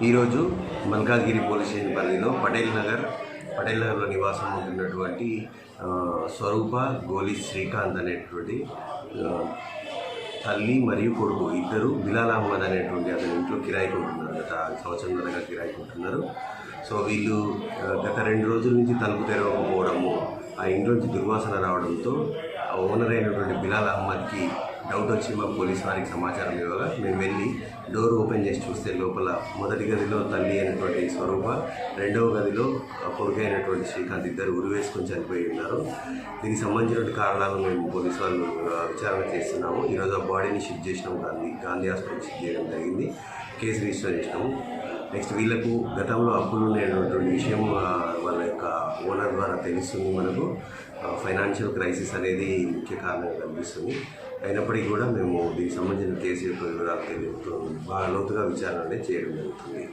ఈరోజు Malkajgiri police station పరిధిలో పటేల్ నగర్లో నివాసం ఉంటున్నటువంటి స్వరూప గోలి శ్రీకాంత్ అనేటువంటి తల్లి మరియు కొడుకు ఇద్దరు బిలాల్ అహ్మద్ అనేటువంటి అతని ఇంట్లో కిరాయికి ఉంటున్నారు. గత సంవత్సరంన్నరగా కిరాయికి ఉంటున్నారు. సో వీళ్ళు గత 2 రోజుల నుంచి తలుపు తెరవకపోవడము, ఆ ఇంట్లోంచి దుర్వాసన రావడంతో ఓనర్ అయినటువంటి బిలాల్ అహ్మద్కి డౌట్ వచ్చి మా పోలీస్ వారికి సమాచారం ఇవ్వగా మేము వెళ్ళి డోర్ ఓపెన్ చేసి చూస్తే లోపల మొదటి గదిలో తల్లి అయినటువంటి స్వరూప, రెండవ గదిలో కొడుకు అయినటువంటి శ్రీకాంత్ ఇద్దరు ఉరివేసుకొని చనిపోయి ఉన్నారు. దీనికి సంబంధించినటువంటి కారణాలు మేము పోలీసు వాళ్ళు విచారణ చేస్తున్నాము. ఈరోజు ఆ బాడీని షిఫ్ట్ చేసినాము, గాంధీ హాస్పిటల్ షిఫ్ట్ చేయడం జరిగింది. కేసు రిజిస్టర్ చేసినాము. నెక్స్ట్ వీళ్ళకు గతంలో అప్పులు ఉండేటువంటి విషయం వాళ్ళ యొక్క ఓనర్ ద్వారా తెలుస్తుంది. మనకు ఫైనాన్షియల్ క్రైసిస్ అనేది ముఖ్య కారణంగా కనిపిస్తుంది. అయినప్పటికీ కూడా మేము దీనికి సంబంధించిన కేసు యొక్క వివరాలు బాగా లోతుగా విచారణ అనేది చేయడం జరుగుతుంది.